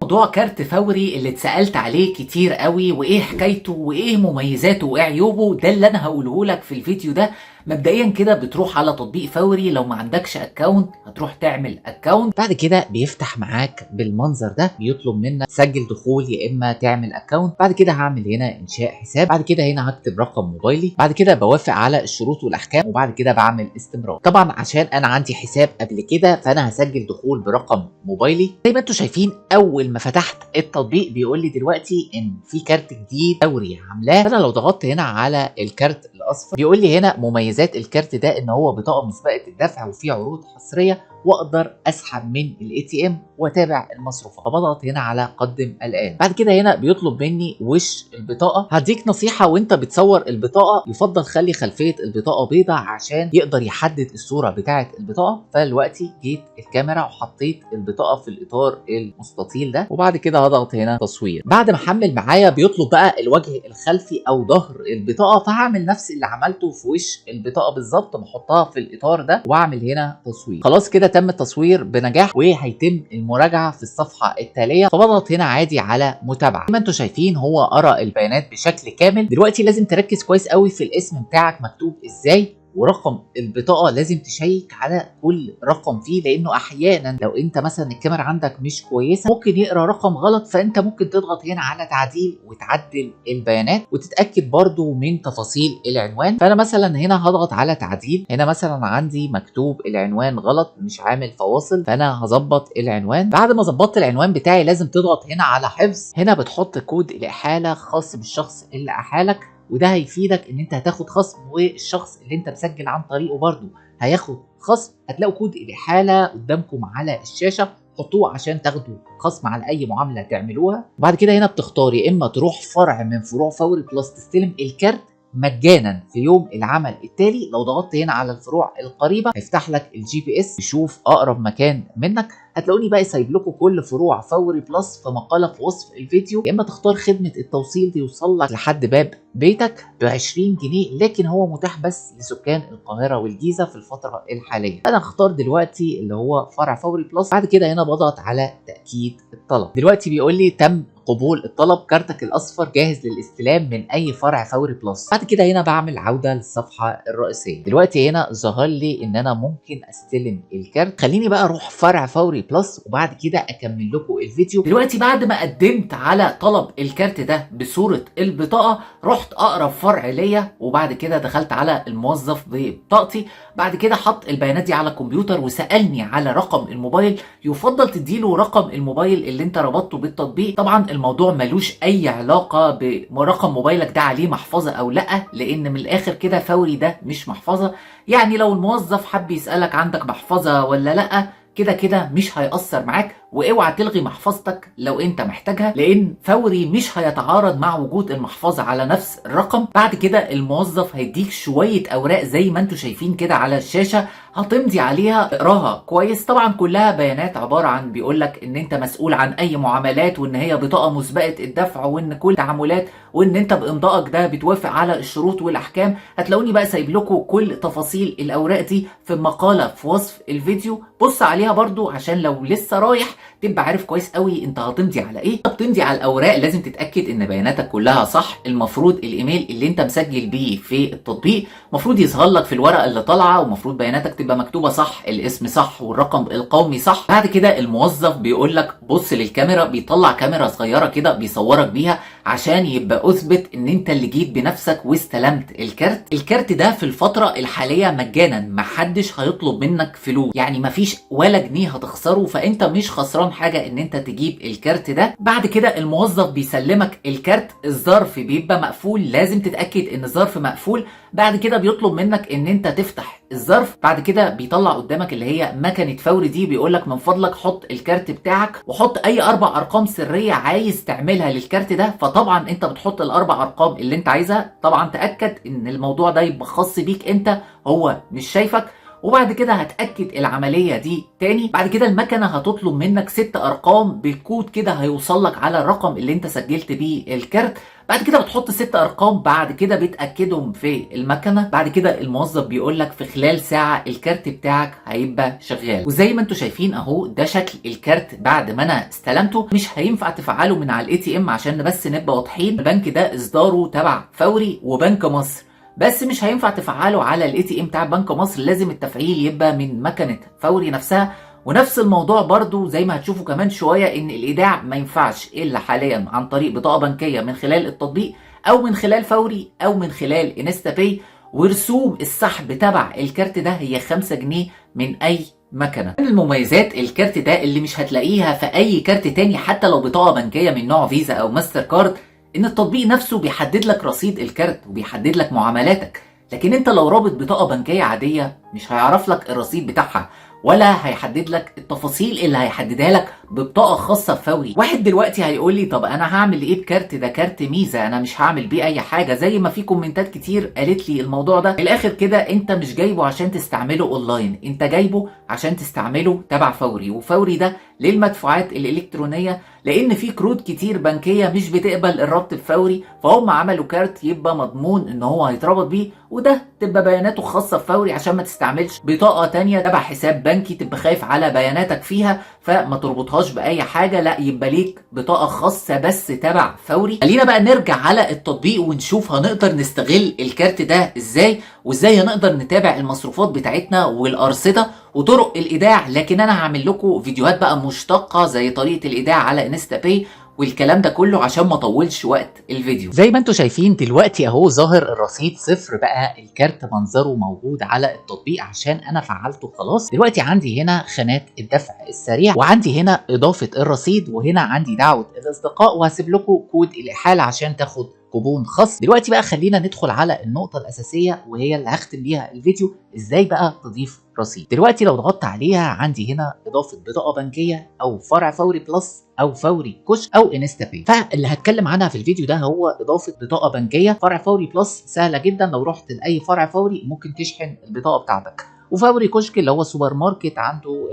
موضوع كارت فوري اللي اتسألت عليه كتير قوي، وايه حكايته وايه مميزاته وايه عيوبه، ده اللي انا هقوله لك في الفيديو ده. مبدئيا كده بتروح على تطبيق فوري، لو ما عندكش اكونت هتروح تعمل اكونت. بعد كده بيفتح معاك بالمنظر ده، بيطلب منك تسجل دخول يا اما تعمل اكونت. بعد كده هعمل هنا انشاء حساب، بعد كده هنا هكتب رقم موبايلي، بعد كده بوافق على الشروط والاحكام، وبعد كده بعمل استمرار. طبعا عشان انا عندي حساب قبل كده فانا هسجل دخول برقم موبايلي. زي ما انتم شايفين اول ما فتحت التطبيق بيقول لي دلوقتي ان في كارت جديد فوري عاملاه. فانا لو ضغطت هنا على الكارت الاصفر بيقول لي هنا مميزات الكارت ده ان هو بطاقه مسبقه الدفع وفيه عروض حصريه، واقدر اسحب من الاي تي ام واتابع المصروفات. فبضغط هنا على قدم الان. بعد كده هنا بيطلب مني وش البطاقه. هديك نصيحه وانت بتصور البطاقه، يفضل خلي خلفيه البطاقه بيضة عشان يقدر يحدد الصوره بتاعه البطاقه. فدلوقتي جيت الكاميرا وحطيت البطاقه في الاطار المستطيل ده، وبعد كده هضغط هنا تصوير. بعد ما حمل معايا بيطلب بقى الوجه الخلفي او ظهر البطاقه، فهعمل نفس اللي عملته في وش البطاقه بالظبط، بحطها في الاطار ده واعمل هنا تصوير. خلاص كده تم التصوير بنجاح، وهيتم المراجعه في الصفحه التاليه. فبضغط هنا عادي على متابعه. زي ما انتم شايفين هو قرا البيانات بشكل كامل. دلوقتي لازم تركز كويس قوي في الاسم بتاعك مكتوب ازاي، ورقم البطاقه لازم تشيك على كل رقم فيه، لانه احيانا لو انت مثلا الكاميرا عندك مش كويسه ممكن يقرا رقم غلط. فانت ممكن تضغط هنا على تعديل وتعدل البيانات، وتتاكد برضو من تفاصيل العنوان. فانا مثلا هنا هضغط على تعديل. هنا مثلا عندي مكتوب العنوان غلط مش عامل فواصل، فانا هظبط العنوان. بعد ما ظبطت العنوان بتاعي لازم تضغط هنا على حفظ. هنا بتحط كود الاحاله خاص بالشخص اللي احالك، وده هيفيدك ان انت هتاخد خصم، والشخص اللي انت مسجل عن طريقه برضو هياخد خصم. هتلاقوا كود الاحاله قدامكم على الشاشه، حطوه عشان تاخدوا خصم على اي معامله تعملوها. وبعد كده هنا بتختار يا اما تروح فرع من فروع فوري بلس تستلم الكارت مجانا في يوم العمل التالي. لو ضغطت هنا على الفروع القريبه هيفتح لك الجي بي اس يشوف اقرب مكان منك. هتلاقوني بقى سايب لكم كل فروع فوري بلس في مقاله في وصف الفيديو. يا اما تختار خدمه التوصيل دي يوصل لك لحد باب بيتك ب 20 جنيه، لكن هو متاح بس لسكان القاهره والجيزه في الفتره الحاليه. انا هختار دلوقتي اللي هو فرع فوري بلس. بعد كده هنا بضغط على تاكيد الطلب. دلوقتي بيقول لي تم قبول الطلب، كارتك الاصفر جاهز للاستلام من اي فرع فوري بلس. بعد كده هنا بعمل عوده للصفحه الرئيسيه. دلوقتي هنا ظهر لي ان انا ممكن استلم الكارت. خليني بقى اروح فرع فوري بلس وبعد كده اكمل لكم الفيديو. دلوقتي بعد ما قدمت على طلب الكارت ده بصوره البطاقه، رحت اقرب فرع ليا، وبعد كده دخلت على الموظف ببطاقتي. بعد كده حط البيانات دي على الكمبيوتر وسالني على رقم الموبايل. يفضل تديله رقم الموبايل اللي انت ربطته بالتطبيق. طبعا الموضوع ملوش اي علاقه برقم موبايلك ده عليه محفظه او لا، لان من الاخر كده فوري ده مش محفظه. يعني لو الموظف حب يسالك عندك محفظه ولا لا، كده كده مش هيأثر معاك. واوعى تلغي محفظتك لو انت محتاجها، لان فوري مش هيتعارض مع وجود المحفظه على نفس الرقم. بعد كده الموظف هيديك شويه اوراق زي ما انتم شايفين كده على الشاشه، هتمضي عليها اقراها كويس. طبعا كلها بيانات عباره عن بيقولك ان انت مسؤول عن اي معاملات، وان هي بطاقه مسبقه الدفع، وان كل تعاملات، وان انت بامضائك ده بتوافق على الشروط والاحكام. هتلاقوني بقى سايب لكم كل تفاصيل الاوراق دي في مقاله في وصف الفيديو. بص عليها برضو عشان لو لسه رايح تبقى عارف كويس قوي انت هتمضي على ايه. بتمضي على الاوراق لازم تتاكد ان بياناتك كلها صح. المفروض الايميل اللي انت مسجل بيه في التطبيق المفروض يظهر لك في الورقه اللي طالعه، ومفروض بياناتك تبقى مكتوبه صح، الاسم صح والرقم القومي صح. بعد كده الموظف بيقول لك بص للكاميرا، بيطلع كاميرا صغيره كده بيصورك بيها عشان يبقى اثبت ان انت اللي جيت بنفسك واستلمت الكارت. الكارت ده في الفتره الحاليه مجانا، محدش هيطلب منك فلوس، يعني مفيش ولا جنيه هتخسره. فانت مش خسران حاجه ان انت تجيب الكارت ده. بعد كده الموظف بيسلمك الكارت. الظرف بيبقى مقفول، لازم تتاكد ان الظرف مقفول. بعد كده بيطلب منك ان انت تفتح الظرف. بعد كده بيطلع قدامك اللي هي مكنه فوري دي، بيقولك من فضلك حط الكارت بتاعك وحط اي 4 ارقام سريه عايز تعملها للكارت ده. فطبعا انت بتحط ال4 ارقام اللي انت عايزها. طبعا تاكد ان الموضوع ده يبقى خاص بيك انت، هو مش شايفك. وبعد كده هتأكد العملية دي تاني. بعد كده المكنة هتطلب منك 6 أرقام بالكود كده هيوصلك على الرقم اللي انت سجلت بيه الكارت. بعد كده بتحط 6 أرقام، بعد كده بتأكدهم في المكنة. بعد كده الموظف بيقولك في خلال ساعة الكارت بتاعك هيبقى شغال. وزي ما انتوا شايفين اهو ده شكل الكارت بعد ما انا استلمته. مش هينفع تفعله من على الاي تي ام عشان بس نبقى واضحين، البنك ده اصداره تبع فوري وبنك مصر، بس مش هينفع تفعله على الاي تي ام بتاع بنك مصر، لازم التفعيل يبقى من مكنه فوري نفسها. ونفس الموضوع برضو زي ما هتشوفوا كمان شويه ان الايداع ما ينفعش الا حاليا عن طريق بطاقه بنكيه من خلال التطبيق او من خلال فوري او من خلال انستا باي. ورسوم السحب تبع الكارت ده هي 5 جنيه من اي مكنه. من المميزات الكارت ده اللي مش هتلاقيها في اي كارت تاني حتى لو بطاقه بنكيه من نوع فيزا او ماستر كارد، ان التطبيق نفسه بيحدد لك رصيد الكارت وبيحدد لك معاملاتك. لكن انت لو رابط بطاقه بنكيه عاديه مش هيعرف لك الرصيد بتاعها ولا هيحدد لك التفاصيل اللي هيحددها لك ببطاقه خاصه بفوري. واحد دلوقتي هيقول لي طب انا هعمل ايه بكارت ده؟ كارت ميزه انا مش هعمل بيه اي حاجه، زي ما في كومنتات كتير قالت لي الموضوع ده. من الاخر كده انت مش جايبه عشان تستعمله اونلاين، انت جايبه عشان تستعمله تبع فوري. وفوري ده للمدفوعات الالكترونيه، لان في كروت كتير بنكيه مش بتقبل الربط بفوري، فهم عملوا كارت يبقى مضمون ان هو هيتربط بيه، وده تبقى بياناته خاصه بفوري عشان ما تستعملش بطاقه تانية تبع حساب بنكي تبقى خايف على بياناتك فيها فما تربطهاش باي حاجه، لا يبقى ليك بطاقه خاصه بس تبع فوري. خلينا بقى نرجع على التطبيق ونشوف هنقدر نستغل الكارت ده ازاي، وازاي هنقدر نتابع المصروفات بتاعتنا والارصده وطرق الايداع. لكن انا هعمل لكم فيديوهات بقى مشتقه زي طريقه الايداع على انستا باي والكلام ده كله عشان ما اطولش وقت الفيديو. زي ما انتم شايفين دلوقتي اهو ظاهر الرصيد صفر، بقى الكارت منظره موجود على التطبيق عشان انا فعلته خلاص. دلوقتي عندي هنا خانات الدفع السريع، وعندي هنا اضافه الرصيد، وهنا عندي دعوه الاصدقاء، وهسيب لكم كود الاحاله عشان تاخد كوبون خاص. دلوقتي بقى خلينا ندخل على النقطه الاساسيه وهي اللي هختم بيها الفيديو، ازاي بقى تضيف رصيد. دلوقتي لو ضغطت عليها عندي هنا اضافه بطاقه بنكيه او فرع فوري بلس او فوري كشك او انستا باي. فاللي هتكلم عنها في الفيديو ده هو اضافه بطاقه بنكيه. فرع فوري بلس سهله جدا، لو رحت لاي فرع فوري ممكن تشحن البطاقه بتاعتك. وفوري كشك اللي هو سوبر ماركت عنده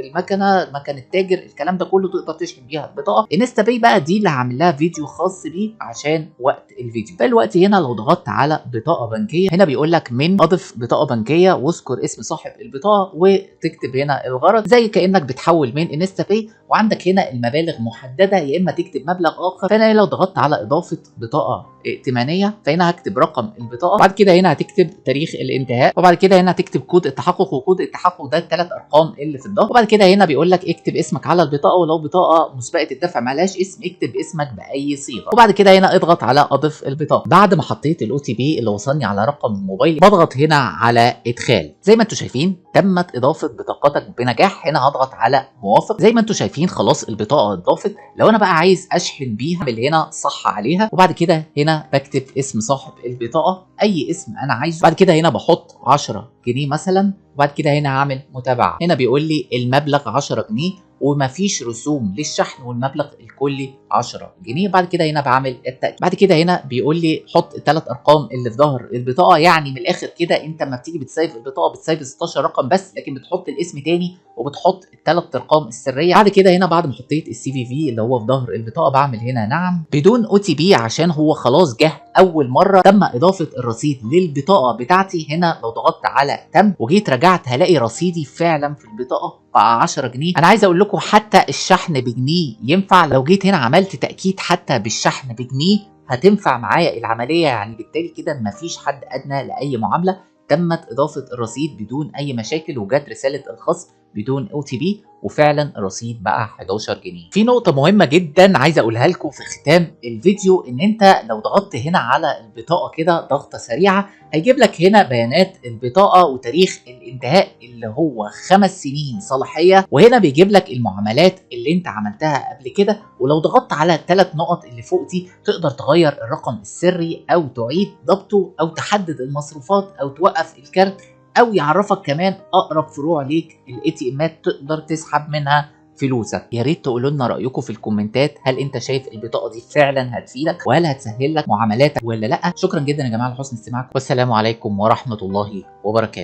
مكان التاجر، الكلام ده كله تقدر تشحن بيها البطاقه. انستا باي بقى دي اللي هعمل لها فيديو خاص بيه عشان وقت الفيديو. فالوقت هنا لو ضغطت على بطاقه بنكيه هنا بيقول لك من اضف بطاقه بنكيه واذكر اسم صاحب البطاقه وتكتب هنا الغرض زي كانك بتحول من انستا باي. وعندك هنا المبالغ محدده، يا اما تكتب مبلغ اخر. فانا لو ضغطت على اضافه بطاقه ائتمانيه فهنا هكتب رقم البطاقه، بعد كده هنا هتكتب تاريخ الانتهاء، وبعد كده هنا هتكتب كود التحقق. وكود التحقق ده ال3 ارقام اللي في الظهر. وبعد كده هنا بيقول لك اكتب اسمك على البطاقه، ولو بطاقه مسبقه الدفع مالهاش اسم اكتب اسمك باي صيغه. وبعد كده هنا اضغط على اضف البطاقه. بعد ما حطيت الاو تي بي اللي وصلني على رقم الموبايل بضغط هنا على ادخال. زي ما انتم شايفين تمت اضافه بطاقتك بنجاح. هنا هضغط على موافق. زي ما انتم شايفين خلاص البطاقه اتضافت. لو انا بقى عايز اشحن بيها اعمل هنا صح عليها، وبعد كده هنا بكتب اسم صاحب البطاقه اي اسم انا عايزه. بعد كده هنا بحط 10 جنيه مثلا، وبعد كده هنا هعمل متابعه. هنا بيقول لي المبلغ 10 جنيه ومفيش رسوم للشحن، والمبلغ الكلي 10 جنيه. بعد كده هنا بعمل التأكيد. بعد كده هنا بيقول لي حط ال3 ارقام اللي في ظهر البطاقه. يعني من الاخر كده انت لما بتيجي بتسيف البطاقه بتسيف 16 رقم بس، لكن بتحط الاسم تاني وبتحط ال3 ارقام السريه. بعد كده هنا بعد ما حطيت السي في في اللي هو في ظهر البطاقه بعمل هنا نعم بدون او تي بي عشان هو خلاص جه اول مره تم اضافه الرصيد للبطاقه بتاعتي. هنا لو ضغطت على تم وجيت رجعت هلاقي رصيدي فعلا في البطاقه بقى 10 جنيه. انا عايز اقول لكم حتى الشحن بجنيه ينفع. لو جيت هنا عملت تاكيد حتى بالشحن بجنيه هتنفع معايا العمليه. يعني بالتالي كده مفيش حد ادنى لاي معامله. تمت اضافه الرصيد بدون اي مشاكل، وجات رساله الخصم بدون او تي بي، وفعلا الرصيد بقى 11 جنيه. في نقطه مهمه جدا عايز اقولها لكم في ختام الفيديو، ان انت لو ضغطت هنا على البطاقه كده ضغطه سريعه هيجيب لك هنا بيانات البطاقه وتاريخ الانتهاء اللي هو 5 سنين صلاحيه، وهنا بيجيب لك المعاملات اللي انت عملتها قبل كده. ولو ضغطت على ال3 نقط اللي فوق دي تقدر تغير الرقم السري او تعيد ضبطه او تحدد المصروفات او توقف الكارت، او يعرفك كمان اقرب فروع ليك الاي تي امات تقدر تسحب منها فلوسك. يا ريت تقولوا لنا رايكم في الكومنتات، هل انت شايف البطاقه دي فعلا هتفيدك وهل هتسهل لك معاملاتك ولا لا؟ شكرا جدا يا جماعه لحسن استماعكم، والسلام عليكم ورحمه الله وبركاته.